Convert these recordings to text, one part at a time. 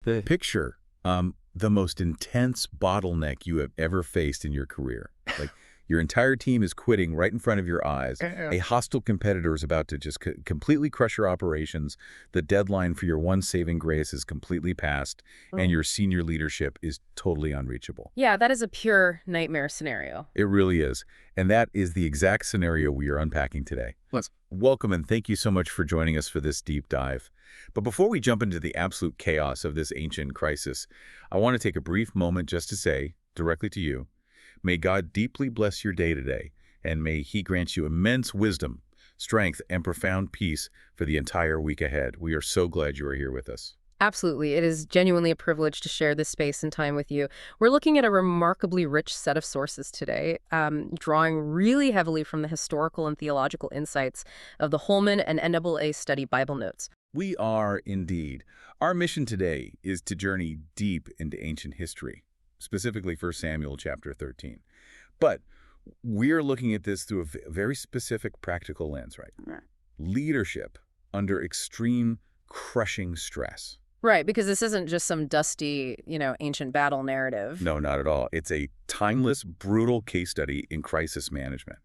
Picture the most intense bottleneck you have ever faced in your career. Like, your entire team is quitting right in front of your eyes. Yeah. A hostile competitor is about to just completely crush your operations. The deadline for your one saving grace is completely passed, and your senior leadership is totally unreachable. Yeah, that is a pure nightmare scenario. It really is. And that is the exact scenario we are unpacking today. Let's. Welcome, and thank you so much for joining us for this deep dive. But before we jump into the absolute chaos of this ancient crisis, I want to take a brief moment just to say, directly to you, may God deeply bless your day today, and may He grant you immense wisdom, strength, and profound peace for the entire week ahead. We are so glad you are here with us. Absolutely. It is genuinely a privilege to share this space and time with you. We're looking at a remarkably rich set of sources today, drawing really heavily from the historical and theological insights of the Holman and NAA study Bible notes. We are indeed. Our mission today is to journey deep into ancient history, specifically 1 Samuel chapter 13. But we're looking at this through a very specific practical lens, right? Leadership under extreme, crushing stress. Right, because this isn't just some dusty, ancient battle narrative. No, not at all. It's a timeless, brutal case study in crisis management.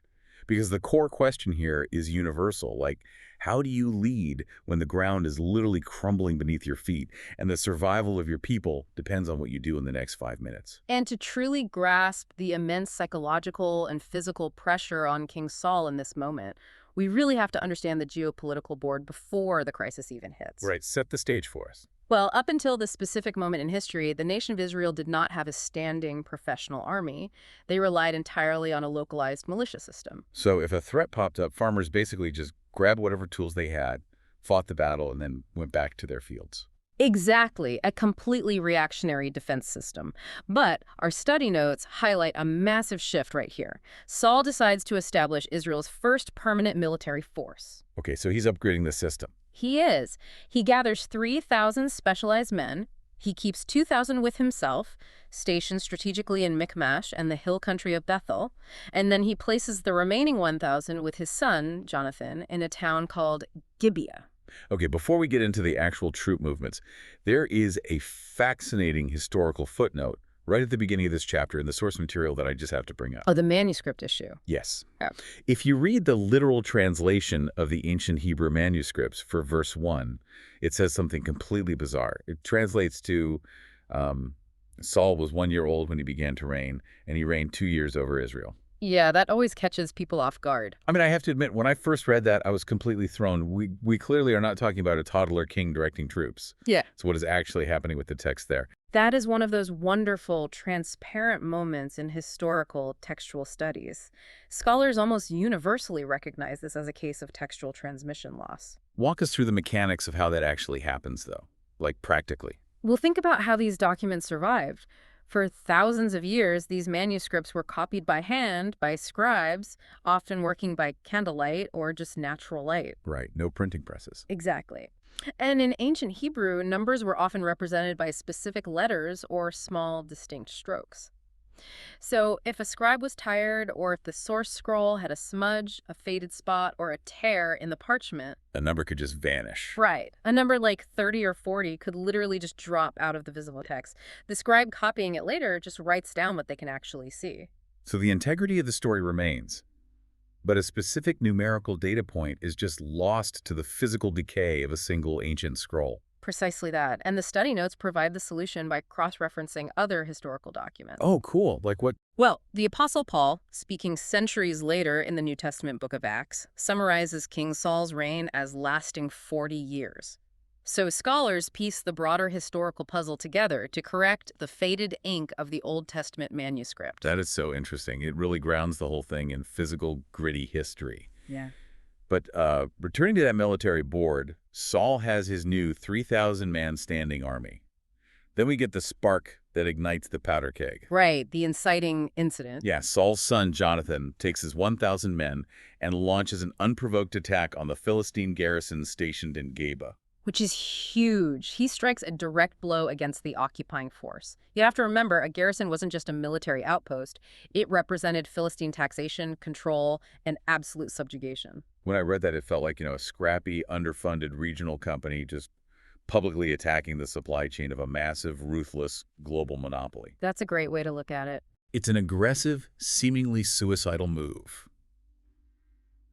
Because the core question here is universal, like, how do you lead when the ground is literally crumbling beneath your feet and the survival of your people depends on what you do in the next 5 minutes? And to truly grasp the immense psychological and physical pressure on King Saul in this moment, we really have to understand the geopolitical board before the crisis even hits. Right, set the stage for us. Well, up until this specific moment in history, the nation of Israel did not have a standing professional army. They relied entirely on a localized militia system. So if a threat popped up, farmers basically just grabbed whatever tools they had, fought the battle, and then went back to their fields. Exactly, a completely reactionary defense system. But our study notes highlight a massive shift right here. Saul decides to establish Israel's first permanent military force. Okay, so he's upgrading the system. He is. He gathers 3,000 specialized men. He keeps 2,000 with himself, stationed strategically in Michmash and the hill country of Bethel. And then he places the remaining 1,000 with his son, Jonathan, in a town called Gibeah. Okay, before we get into the actual troop movements, there is a fascinating historical footnote right at the beginning of this chapter in the source material that I just have to bring up. Oh, the manuscript issue. Yes. Yeah. If you read the literal translation of the ancient Hebrew manuscripts for verse 1, it says something completely bizarre. It translates to, Saul was 1 year old when he began to reign, and he reigned 2 years over Israel. Yeah, that always catches people off guard. I mean, I have to admit, when I first read that, I was completely thrown. We clearly are not talking about a toddler king directing troops. Yeah. So what is actually happening with the text there? That is one of those wonderful, transparent moments in historical textual studies. Scholars almost universally recognize this as a case of textual transmission loss. Walk us through the mechanics of how that actually happens, though, like practically. We'll think about how these documents survived. For thousands of years, these manuscripts were copied by hand by scribes, often working by candlelight or just natural light. Right, no printing presses. Exactly. And in ancient Hebrew, numbers were often represented by specific letters or small, distinct strokes. So if a scribe was tired, or if the source scroll had a smudge, a faded spot, or a tear in the parchment, A number could just vanish. right, a number like 30 or 40 could literally just drop out of the visible text. The scribe copying it later just writes down what they can actually see. So the integrity of the story remains, but a specific numerical data point is just lost to the physical decay of a single ancient scroll. Precisely that. And the study notes provide the solution by cross-referencing other historical documents. Oh, cool. Like what? Well, the Apostle Paul, speaking centuries later in the New Testament book of Acts, summarizes King Saul's reign as lasting 40 years. So scholars piece the broader historical puzzle together to correct the faded ink of the Old Testament manuscript. That is so interesting. It really grounds the whole thing in physical, gritty history. Yeah. But returning to that military board, Saul has his new 3,000-man standing army. Then we get the spark that ignites the powder keg. Right, the inciting incident. Yeah, Saul's son, Jonathan, takes his 1,000 men and launches an unprovoked attack on the Philistine garrison stationed in Geba. Which is huge. He strikes a direct blow against the occupying force. You have to remember, a garrison wasn't just a military outpost. It represented Philistine taxation, control, and absolute subjugation. When I read that, it felt like, a scrappy, underfunded regional company just publicly attacking the supply chain of a massive, ruthless global monopoly. That's a great way to look at it. It's an aggressive, seemingly suicidal move.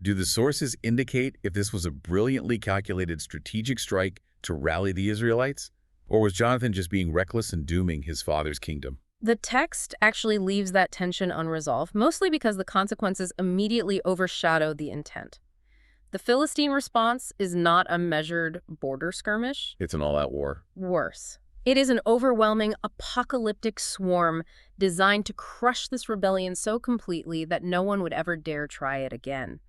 Do the sources indicate if this was a brilliantly calculated strategic strike to rally the Israelites? Or was Jonathan just being reckless and dooming his father's kingdom? The text actually leaves that tension unresolved, mostly because the consequences immediately overshadow the intent. The Philistine response is not a measured border skirmish. It's an all-out war. Worse. It is an overwhelming, apocalyptic swarm designed to crush this rebellion so completely that no one would ever dare try it again.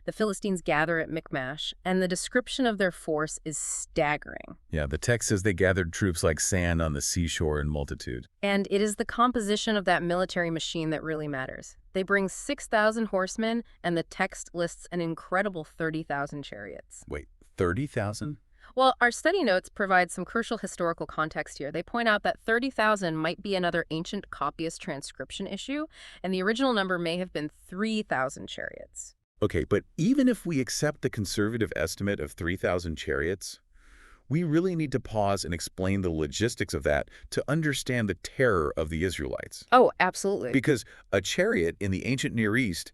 The Philistines gather at Michmash, and the description of their force is staggering. Yeah, the text says they gathered troops like sand on the seashore in multitude. And it is the composition of that military machine that really matters. They bring 6,000 horsemen, and the text lists an incredible 30,000 chariots. Wait, 30,000? Well, our study notes provide some crucial historical context here. They point out that 30,000 might be another ancient copyist transcription issue, and the original number may have been 3,000 chariots. Okay, but even if we accept the conservative estimate of 3,000 chariots, we really need to pause and explain the logistics of that to understand the terror of the Israelites. Oh, absolutely. Because a chariot in the ancient Near East,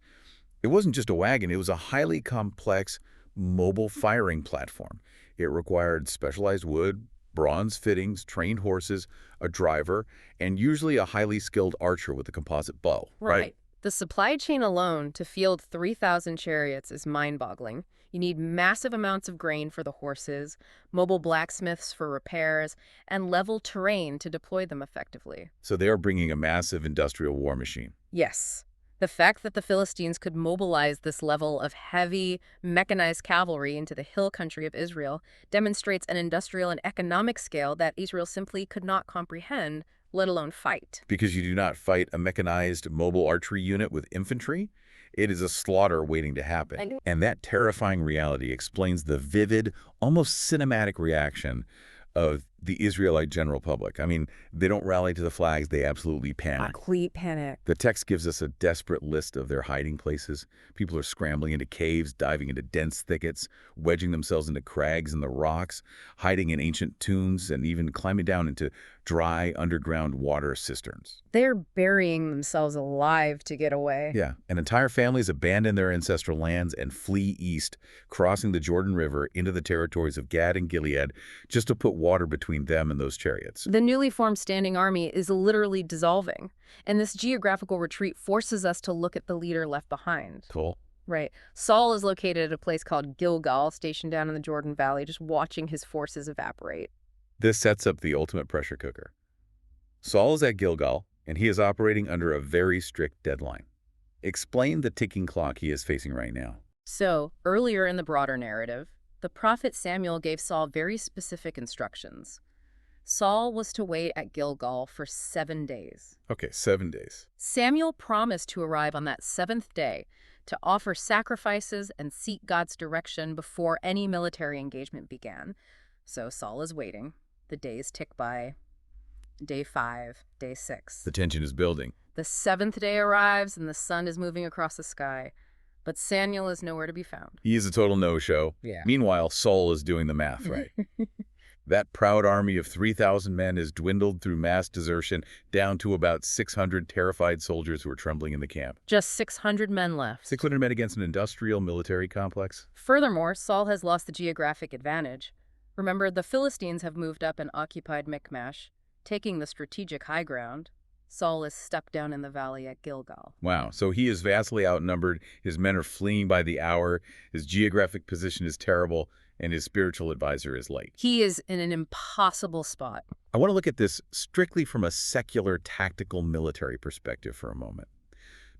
it wasn't just a wagon, it was a highly complex mobile firing platform. It required specialized wood, bronze fittings, trained horses, a driver, and usually a highly skilled archer with a composite bow, right? The supply chain alone to field 3,000 chariots is mind-boggling. You need massive amounts of grain for the horses, mobile blacksmiths for repairs, and level terrain to deploy them effectively. So they are bringing a massive industrial war machine. Yes. The fact that the Philistines could mobilize this level of heavy, mechanized cavalry into the hill country of Israel demonstrates an industrial and economic scale that Israel simply could not comprehend, let alone fight. Because you do not fight a mechanized mobile archery unit with infantry, it is a slaughter waiting to happen. And that terrifying reality explains the vivid, almost cinematic reaction of the Israelite general public. I mean, they don't rally to the flags, they absolutely panic. Complete panic. The text gives us a desperate list of their hiding places. People are scrambling into caves, diving into dense thickets, wedging themselves into crags in the rocks, hiding in ancient tombs, and even climbing down into dry underground water cisterns. They're burying themselves alive to get away. Yeah, and entire families abandon their ancestral lands and flee east, crossing the Jordan River into the territories of Gad and Gilead just to put water between them and those chariots. The newly formed standing army is literally dissolving, and this geographical retreat forces us to look at the leader left behind. Cool. Right. Saul is located at a place called Gilgal, stationed down in the Jordan Valley, just watching his forces evaporate. This sets up the ultimate pressure cooker. Saul is at Gilgal, and he is operating under a very strict deadline. Explain the ticking clock he is facing right now. So, earlier in the broader narrative, the prophet Samuel gave Saul very specific instructions. Saul was to wait at Gilgal for 7 days. Okay, 7 days. Samuel promised to arrive on that 7th day to offer sacrifices and seek God's direction before any military engagement began. So Saul is waiting. The days tick by. Day 5, day 6. The tension is building. The 7th day arrives and the sun is moving across the sky. But Samuel is nowhere to be found. He is a total no-show. Yeah. Meanwhile, Saul is doing the math right. That proud army of 3,000 men is dwindled through mass desertion down to about 600 terrified soldiers who are trembling in the camp. Just 600 men left. 600 men against an industrial military complex? Furthermore, Saul has lost the geographic advantage. Remember, the Philistines have moved up and occupied Michmash, taking the strategic high ground. Saul is stuck down in the valley at Gilgal. Wow, so he is vastly outnumbered, his men are fleeing by the hour, his geographic position is terrible, and his spiritual advisor is late. He is in an impossible spot. I want to look at this strictly from a secular, tactical, military perspective for a moment,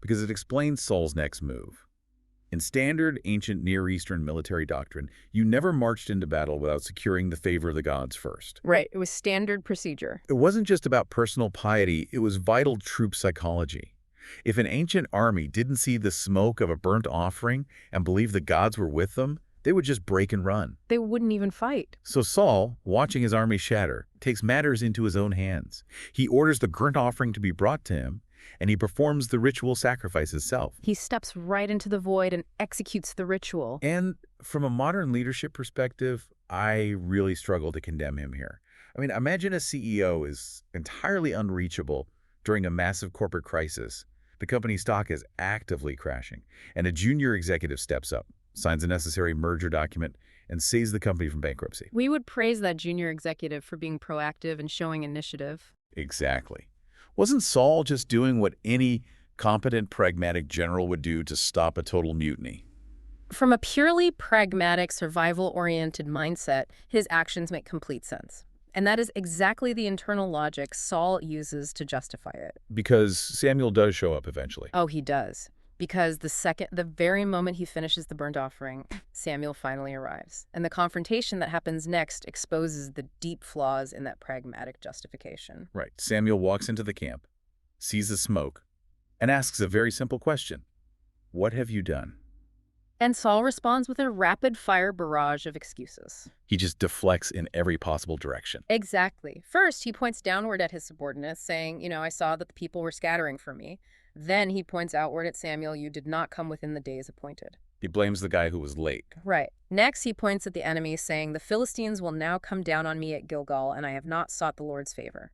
because it explains Saul's next move. In standard ancient Near Eastern military doctrine, you never marched into battle without securing the favor of the gods first. Right, it was standard procedure. It wasn't just about personal piety, it was vital troop psychology. If an ancient army didn't see the smoke of a burnt offering and believe the gods were with them, they would just break and run. They wouldn't even fight. So Saul, watching his army shatter, takes matters into his own hands. He orders the burnt offering to be brought to him, and he performs the ritual sacrifice itself. He steps right into the void and executes the ritual. And from a modern leadership perspective, I really struggle to condemn him here. I mean, imagine a CEO is entirely unreachable during a massive corporate crisis. The company stock is actively crashing, and a junior executive steps up, signs a necessary merger document, and saves the company from bankruptcy. We would praise that junior executive for being proactive and showing initiative. Exactly. Wasn't Saul just doing what any competent, pragmatic general would do to stop a total mutiny? From a purely pragmatic, survival-oriented mindset, his actions make complete sense. And that is exactly the internal logic Saul uses to justify it. Because Samuel does show up eventually. Oh, he does. Because the very moment he finishes the burnt offering, Samuel finally arrives. And the confrontation that happens next exposes the deep flaws in that pragmatic justification. Right. Samuel walks into the camp, sees the smoke, and asks a very simple question. What have you done? And Saul responds with a rapid-fire barrage of excuses. He just deflects in every possible direction. Exactly. First, he points downward at his subordinates, saying, I saw that the people were scattering from me. Then he points outward at Samuel, you did not come within the days appointed. He blames the guy who was late. Right. Next, he points at the enemy, saying, the Philistines will now come down on me at Gilgal, and I have not sought the Lord's favor.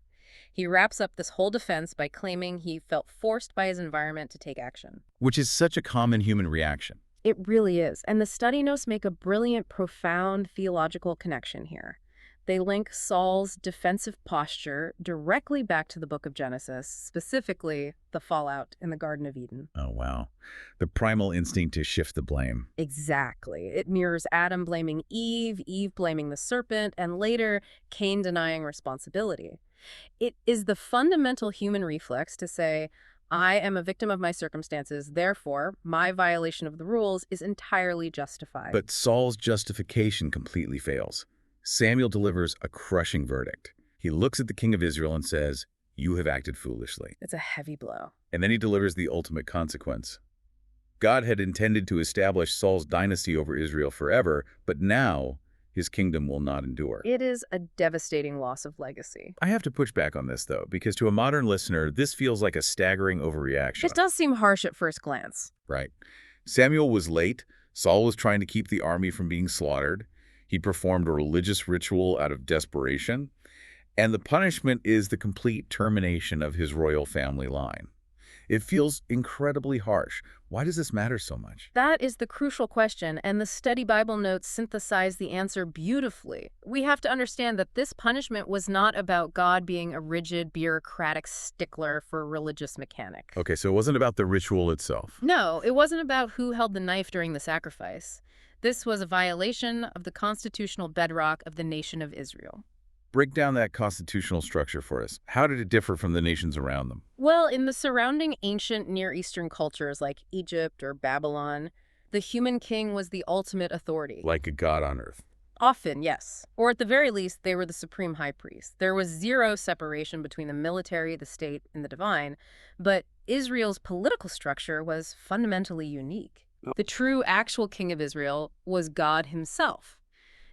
He wraps up this whole defense by claiming he felt forced by his environment to take action. Which is such a common human reaction. It really is. And the study notes make a brilliant, profound theological connection here. They link Saul's defensive posture directly back to the book of Genesis, specifically the fallout in the Garden of Eden. Oh, wow. The primal instinct to shift the blame. Exactly. It mirrors Adam blaming Eve, Eve blaming the serpent, and later Cain denying responsibility. It is the fundamental human reflex to say, I am a victim of my circumstances, therefore, my violation of the rules is entirely justified. But Saul's justification completely fails. Samuel delivers a crushing verdict. He looks at the king of Israel and says, you have acted foolishly. It's a heavy blow. And then he delivers the ultimate consequence. God had intended to establish Saul's dynasty over Israel forever, but now his kingdom will not endure. It is a devastating loss of legacy. I have to push back on this, though, because to a modern listener, this feels like a staggering overreaction. It does seem harsh at first glance. Right. Samuel was late. Saul was trying to keep the army from being slaughtered. He performed a religious ritual out of desperation. And the punishment is the complete termination of his royal family line. It feels incredibly harsh. Why does this matter so much? That is the crucial question, and the study Bible notes synthesize the answer beautifully. We have to understand that this punishment was not about God being a rigid, bureaucratic stickler for a religious mechanic. Okay, so it wasn't about the ritual itself. No, it wasn't about who held the knife during the sacrifice. This was a violation of the constitutional bedrock of the nation of Israel. Break down that constitutional structure for us. How did it differ from the nations around them? Well, in the surrounding ancient Near Eastern cultures like Egypt or Babylon, the human king was the ultimate authority. Like a god on earth. Often, yes. Or at the very least, they were the supreme high priest. There was zero separation between the military, the state, and the divine, but Israel's political structure was fundamentally unique. The true actual king of Israel was God himself.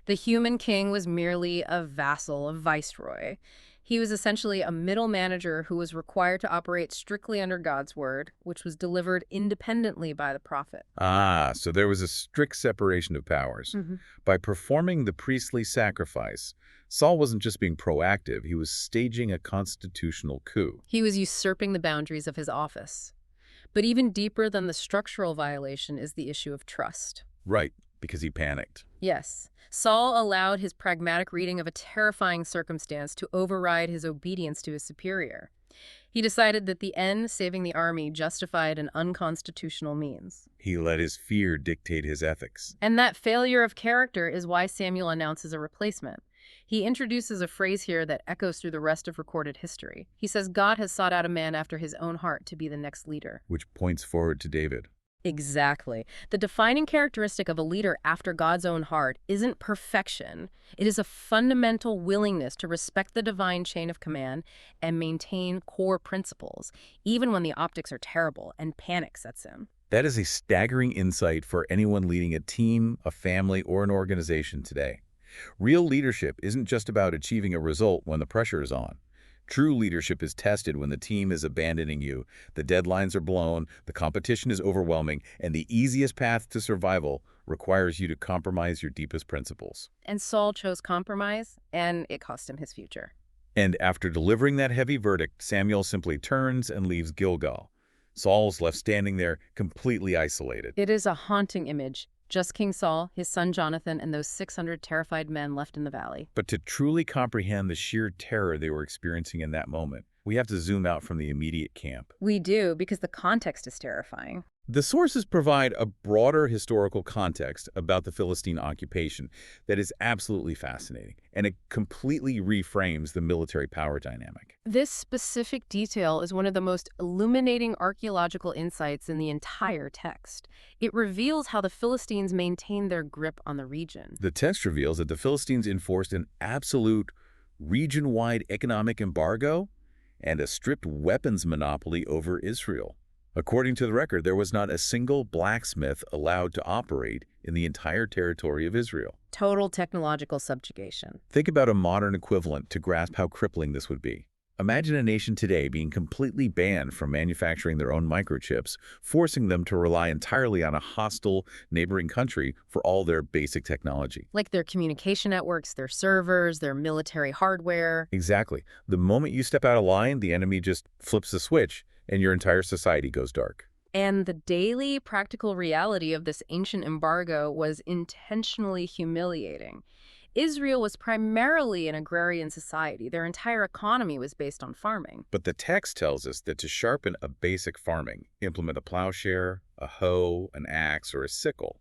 The human king was merely a vassal, a viceroy. He was essentially a middle manager who was required to operate strictly under God's word, which was delivered independently by the prophet. Ah, so there was a strict separation of powers. By performing the priestly sacrifice, Saul wasn't just being proactive, he was staging a constitutional coup. He was usurping the boundaries of his office. But even deeper than the structural violation is the issue of trust. Right, because he panicked. Yes. Saul allowed his pragmatic reading of a terrifying circumstance to override his obedience to his superior. He decided that the end, saving the army, justified an unconstitutional means. He let his fear dictate his ethics. And that failure of character is why Samuel announces a replacement. He introduces a phrase here that echoes through the rest of recorded history. He says God has sought out a man after his own heart to be the next leader. Which points forward to David. Exactly. The defining characteristic of a leader after God's own heart isn't perfection. It is a fundamental willingness to respect the divine chain of command and maintain core principles, even when the optics are terrible and panic sets in. That is a staggering insight for anyone leading a team, a family, or an organization today. Real leadership isn't just about achieving a result when the pressure is on. True leadership is tested when the team is abandoning you, the deadlines are blown, the competition is overwhelming, and the easiest path to survival requires you to compromise your deepest principles. And Saul chose compromise, and it cost him his future. And after delivering that heavy verdict, Samuel simply turns and leaves Gilgal. Saul's left standing there, completely isolated. It is a haunting image. Just King Saul, his son Jonathan, and those 600 terrified men left in the valley. But to truly comprehend the sheer terror they were experiencing in that moment, we have to zoom out from the immediate camp. We do, because the context is terrifying. The sources provide a broader historical context about the Philistine occupation that is absolutely fascinating, and it completely reframes the military power dynamic. This specific detail is one of the most illuminating archaeological insights in the entire text. It reveals how the Philistines maintained their grip on the region. The text reveals that the Philistines enforced an absolute region-wide economic embargo and a strict weapons monopoly over Israel. According to the record, there was not a single blacksmith allowed to operate in the entire territory of Israel. Total technological subjugation. Think about a modern equivalent to grasp how crippling this would be. Imagine a nation today being completely banned from manufacturing their own microchips, forcing them to rely entirely on a hostile neighboring country for all their basic technology. Like their communication networks, their servers, their military hardware. Exactly. The moment you step out of line, the enemy just flips the switch, and your entire society goes dark. And the daily practical reality of this ancient embargo was intentionally humiliating. Israel was primarily an agrarian society. Their entire economy was based on farming. But the text tells us that to sharpen a basic farming, implement a plowshare, a hoe, an axe, or a sickle,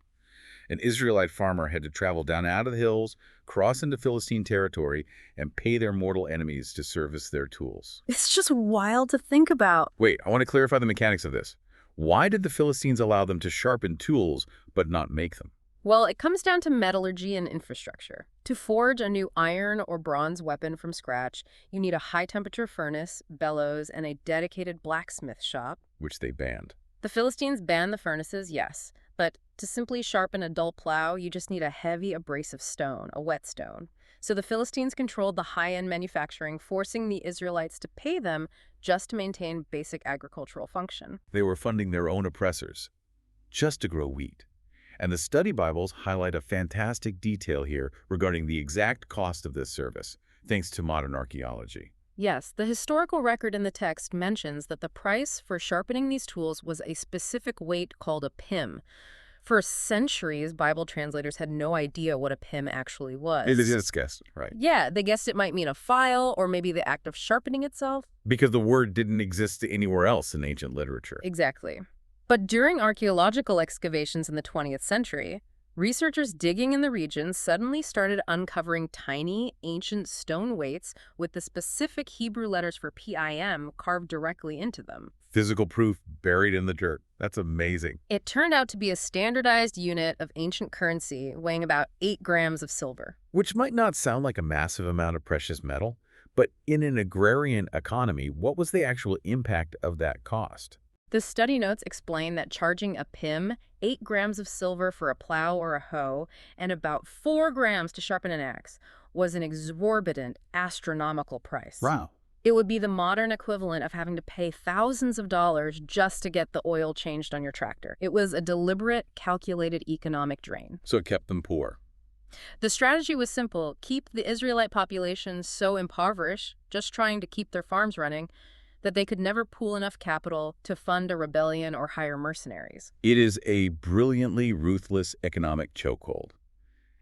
an Israelite farmer had to travel down out of the hills, cross into Philistine territory, and pay their mortal enemies to service their tools. It's just wild to think about. Wait, I want to clarify the mechanics of this. Why did the Philistines allow them to sharpen tools but not make them? Well, it comes down to metallurgy and infrastructure. To forge a new iron or bronze weapon from scratch, you need a high-temperature furnace, bellows, and a dedicated blacksmith shop. Which they banned. The Philistines banned the furnaces, yes, but to simply sharpen a dull plow, you just need a heavy abrasive stone, a whetstone. So the Philistines controlled the high-end manufacturing, forcing the Israelites to pay them just to maintain basic agricultural function. They were funding their own oppressors, just to grow wheat. And the study Bibles highlight a fantastic detail here regarding the exact cost of this service, thanks to modern archaeology. Yes, the historical record in the text mentions that the price for sharpening these tools was a specific weight called a pim. For centuries, Bible translators had no idea what a pim actually was. It is just guessed, right? Yeah, they guessed it might mean a file or maybe the act of sharpening itself. Because the word didn't exist anywhere else in ancient literature. Exactly. But during archaeological excavations in the 20th century, researchers digging in the region suddenly started uncovering tiny, ancient stone weights with the specific Hebrew letters for PIM carved directly into them. Physical proof buried in the dirt. That's amazing. It turned out to be a standardized unit of ancient currency weighing about 8 grams of silver. Which might not sound like a massive amount of precious metal, but in an agrarian economy, what was the actual impact of that cost? The study notes explain that charging a pim, 8 grams of silver for a plow or a hoe, and about 4 grams to sharpen an axe, was an exorbitant, astronomical price. Wow. It would be the modern equivalent of having to pay thousands of dollars just to get the oil changed on your tractor. It was a deliberate, calculated economic drain. So it kept them poor. The strategy was simple: keep the Israelite population so impoverished, just trying to keep their farms running, that they could never pool enough capital to fund a rebellion or hire mercenaries. It is a brilliantly ruthless economic chokehold.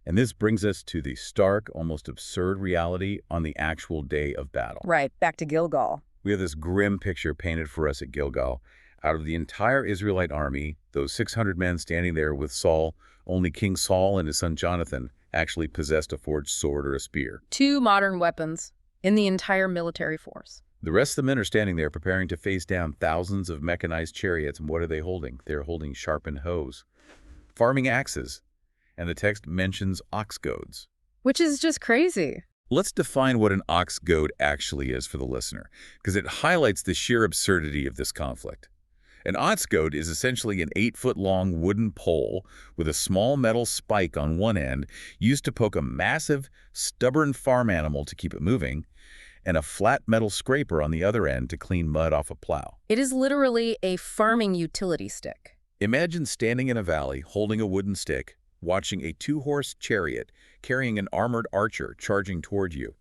And this brings us to the stark, almost absurd reality on the actual day of battle. Right, back to Gilgal. We have this grim picture painted for us at Gilgal. Out of the entire Israelite army, those 600 men standing there with Saul, only King Saul and his son Jonathan actually possessed a forged sword or a spear. 2 modern weapons in the entire military force. The rest of the men are standing there preparing to face down thousands of mechanized chariots, and what are they holding? They're holding sharpened hoes, farming axes, and the text mentions ox goads. Which is just crazy. Let's define what an ox goad actually is for the listener, because it highlights the sheer absurdity of this conflict. An ox goad is essentially an 8-foot-long wooden pole with a small metal spike on one end used to poke a massive, stubborn farm animal to keep it moving, and a flat metal scraper on the other end to clean mud off a plow. It is literally a farming utility stick. Imagine standing in a valley holding a wooden stick, watching a two-horse chariot carrying an armored archer charging toward you.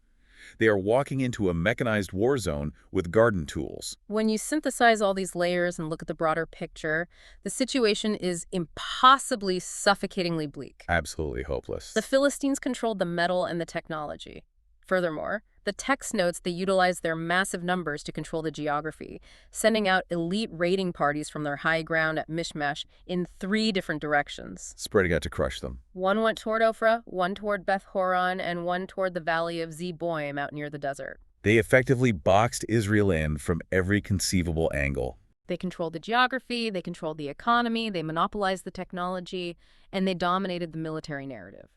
They are walking into a mechanized war zone with garden tools. When you synthesize all these layers and look at the broader picture, the situation is impossibly suffocatingly bleak. Absolutely hopeless. The Philistines controlled the metal and the technology. Furthermore, the text notes they utilized their massive numbers to control the geography, sending out elite raiding parties from their high ground at Mishmash in 3 different directions. Spreading out to crush them. One went toward Ophrah, one toward Beth Horon, and one toward the valley of Zeboim out near the desert. They effectively boxed Israel in from every conceivable angle. They controlled the geography, they controlled the economy, they monopolized the technology, and they dominated the military narrative.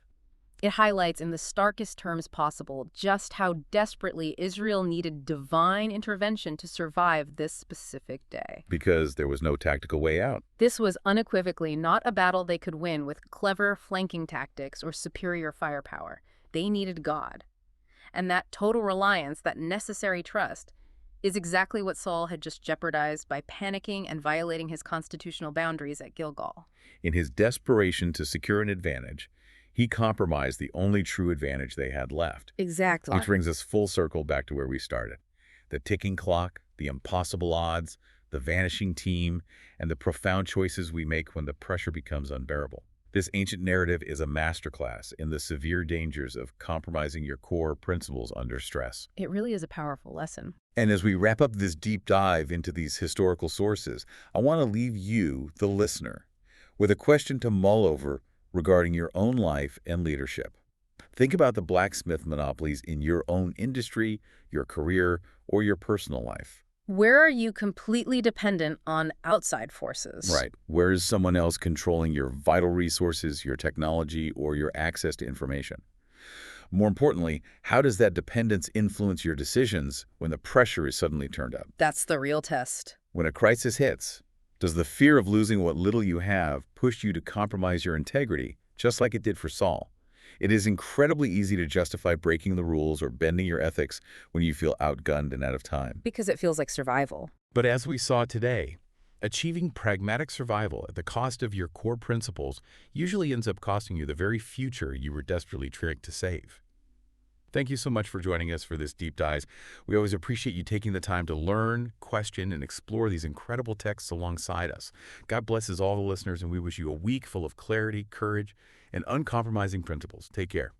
It highlights in the starkest terms possible just how desperately Israel needed divine intervention to survive this specific day. Because there was no tactical way out. This was unequivocally not a battle they could win with clever flanking tactics or superior firepower. They needed God. And that total reliance, that necessary trust, is exactly what Saul had just jeopardized by panicking and violating his constitutional boundaries at Gilgal. In his desperation to secure an advantage, he compromised the only true advantage they had left. Exactly. Which brings us full circle back to where we started. The ticking clock, the impossible odds, the vanishing team, and the profound choices we make when the pressure becomes unbearable. This ancient narrative is a masterclass in the severe dangers of compromising your core principles under stress. It really is a powerful lesson. And as we wrap up this deep dive into these historical sources, I want to leave you, the listener, with a question to mull over regarding your own life and leadership. Think about the blacksmith monopolies in your own industry, your career, or your personal life. Where are you completely dependent on outside forces? Right. Where is someone else controlling your vital resources, your technology, or your access to information? More importantly, how does that dependence influence your decisions when the pressure is suddenly turned up? That's the real test. When a crisis hits, does the fear of losing what little you have push you to compromise your integrity, just like it did for Saul? It is incredibly easy to justify breaking the rules or bending your ethics when you feel outgunned and out of time. Because it feels like survival. But as we saw today, achieving pragmatic survival at the cost of your core principles usually ends up costing you the very future you were desperately trying to save. Thank you so much for joining us for this deep dive. We always appreciate you taking the time to learn, question, and explore these incredible texts alongside us. God blesses all the listeners, and we wish you a week full of clarity, courage, and uncompromising principles. Take care.